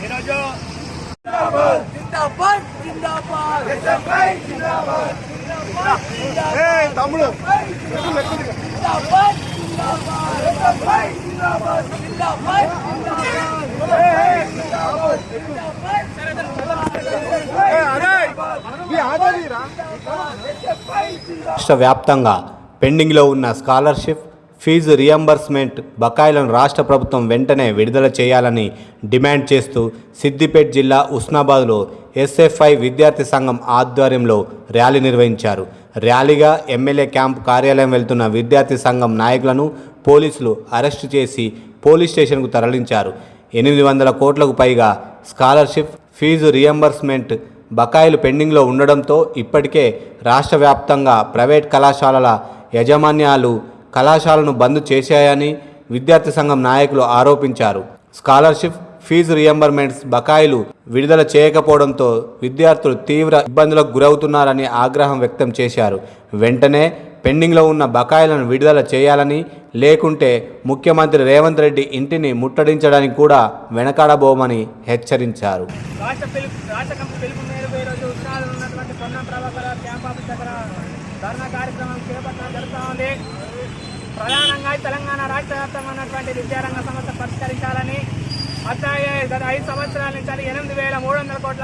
ఈరోజు తమ్ముడు రాష్ట్ర వ్యాప్తంగా పెండింగ్లో ఉన్న స్కాలర్షిప్ ఫీజు రియంబర్స్మెంట్ బకాయిలను రాష్ట్ర ప్రభుత్వం వెంటనే విడుదల చేయాలని డిమాండ్ చేస్తూ సిద్దిపేట జిల్లా ఉస్నాబాద్లో ఎస్ఎఫ్ఐ విద్యార్థి సంఘం ఆధ్వర్యంలో ర్యాలీ నిర్వహించారు. ర్యాలీగా ఎమ్మెల్యే క్యాంప్ కార్యాలయం వెళ్తున్న విద్యార్థి సంఘం నాయకులను పోలీసులు అరెస్టు చేసి పోలీస్ స్టేషన్కు తరలించారు. 800 కోట్లకు పైగా స్కాలర్షిప్ ఫీజు రియంబర్స్మెంట్ బకాయిలు పెండింగ్లో ఉండడంతో ఇప్పటికే రాష్ట్ర వ్యాప్తంగా ప్రైవేట్ కళాశాలల యాజమాన్యాలు కళాశాలను బంద్ చేశాయని విద్యార్థి సంఘం నాయకులు ఆరోపించారు. స్కాలర్షిప్ ఫీజు రియంబర్స్మెంట్స్ బకాయిలు విడుదల చేయకపోవడంతో విద్యార్థులు తీవ్ర ఇబ్బందులకు గురవుతున్నారని ఆగ్రహం వ్యక్తం చేశారు. వెంటనే పెండింగ్లో ఉన్న బకాయిలను విడుదల చేయాలని, లేకుంటే ముఖ్యమంత్రి రేవంత్ రెడ్డి ఇంటిని ముట్టడించడానికి కూడా వెనకాడబోమని హెచ్చరించారు. ప్రధానంగా తెలంగాణ రాష్ట్ర వ్యాప్తంగా ఉన్నటువంటి విద్యారంగ సమస్య పరిష్కరించాలని, అట్లాగే గత 5 సంవత్సరాల నుంచి 8,300 కోట్ల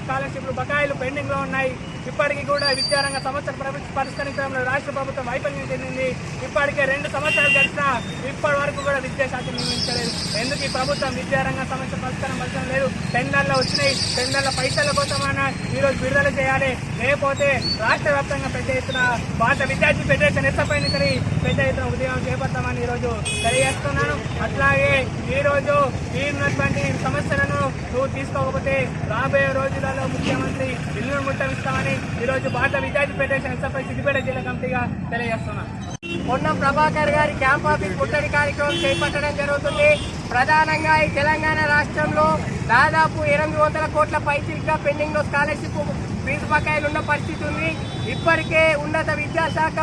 స్కాలర్షిప్లు బకాయిలు పెండింగ్లో ఉన్నాయి. ఇప్పటికీ కూడా విద్యారంగ సమస్యలు పరిష్కరించడంలో రాష్ట్ర ప్రభుత్వం వైఫల్యం చెందింది. ఇప్పటికే 2 సంవత్సరాలు గడిచినా ఇప్పటి వరకు కూడా విద్యాశాఖ నియమించలేదు. ఎందుకు ఈ ప్రభుత్వం విద్యారంగ సమస్య పరిష్కారం లేదు? టెండర్లు వచ్చినాయి, టెండర్ల పైసల కోసమైనా ఈరోజు విడుదల చేయాలి, లేకపోతే రాష్ట్ర వ్యాప్తంగా పెద్ద ఎత్తున భారత విద్యార్థి ఫెడరేషన్ ఎస్ఎఫ్ఐ నుంచి పెద్ద ఎత్తున ఉద్యమం చేపడతామని ఈరోజు తెలియజేస్తున్నాను. అట్లాగే ఈరోజు ఈ ఉన్నటువంటి సమస్యలను నువ్వు తీసుకోకపోతే రాబోయే రోజులలో ముఖ్యమంత్రి ఇల్లు ముట్టవిస్తామని ఈరోజు భారత విద్యార్థి ఫెడరేషన్ ఎస్ఎఫ్ఐ సిద్దిపేట జిల్లా కమిటీగా తెలియజేస్తున్నాను. పొన్నం ప్రభాకర్ గారి క్యాంప్ ఆఫీస్ ముట్టడి కార్యక్రమం చేపట్టడం జరుగుతుంది. ప్రధానంగా ఈ తెలంగాణ రాష్ట్రంలో దాదాపు 800 కోట్ల పైచిలుగా పెండింగ్ లో స్కాలర్షిప్ ఫీజు బకాయిలు ఉన్న పరిస్థితి ఉంది. ఇప్పటికే ఉన్నత విద్యాశాఖ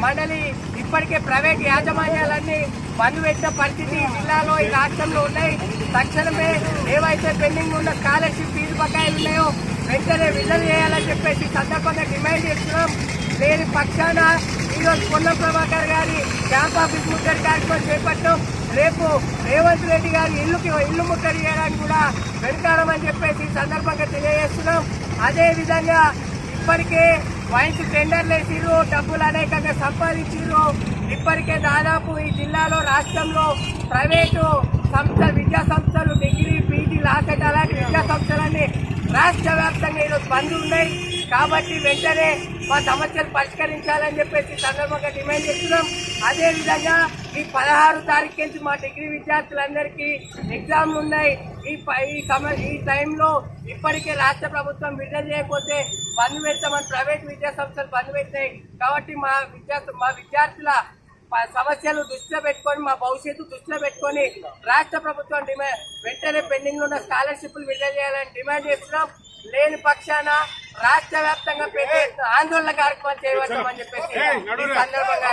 మండలి ఇప్పటికే ప్రైవేట్ యాజమాన్యాలన్నీ బంద్ పెట్టిన పరిస్థితి జిల్లాలో ఈ రాష్ట్రంలో ఉన్నాయి. తక్షణమే ఏవైతే పెండింగ్ ఉన్న స్కాలర్షిప్ ఫీజు బకాయిలు ఉన్నాయో వెంటనే విడుదల చేయాలని చెప్పేసి సందర్భంగా డిమాండ్ చేస్తున్నాం. లేని పక్షాన ఈరోజు పొన్నం ప్రభాకర్ గారి క్యాంప్ ఆఫీస్ ముట్టడి కార్యక్రమం చేపట్టాం. రేపు రేవంత్ రెడ్డి గారి ఇల్లు ముట్టడి చేయడానికి కూడా వెనుకాడమని చెప్పేసి సందర్భంగా తెలియజేస్తున్నాం. అదేవిధంగా ఇప్పటికే వైన్స్ టెండర్లు వేసిరు, డబ్బులు అనేకంగా సంపాదించారు. ఇప్పటికే దాదాపు ఈ జిల్లాలో రాష్ట్రంలో ప్రైవేటు విద్యా సంస్థలు డిగ్రీ, పీజీ, లాసెట్ అలాంటి విద్యా సంస్థలన్నీ రాష్ట్ర వ్యాప్తంగా ఈరోజు బంద్ ఉన్నాయి. కాబట్టి వెంటనే మా సమస్యలు పరిష్కరించాలని చెప్పేసి సందర్భంగా డిమాండ్ చేస్తున్నాం. అదేవిధంగా ఈ 16 తారీఖు నుంచి మా డిగ్రీ విద్యార్థులందరికీ ఎగ్జామ్లు ఉన్నాయి. ఈ టైంలో ఇప్పటికే రాష్ట్ర ప్రభుత్వం విడుదల చేయకపోతే బంద్ పెడతామని ప్రైవేట్ విద్యా సంస్థలు బంద్ పెట్టాయి. కాబట్టి మా విద్యార్థుల సమస్యలు దృష్టిలో పెట్టుకొని, మా భవిష్యత్తు దృష్టిలో పెట్టుకొని రాష్ట్ర ప్రభుత్వం వెంటనే పెండింగ్ ఉన్న స్కాలర్షిప్లు విడుదల చేయాలని డిమాండ్ చేస్తున్నాం. లేని పక్షాన రాష్ట్ర వ్యాప్తంగా ఆందోళన కార్యక్రమం చేయవచ్చామని చెప్పేసి ఈ సందర్భంగా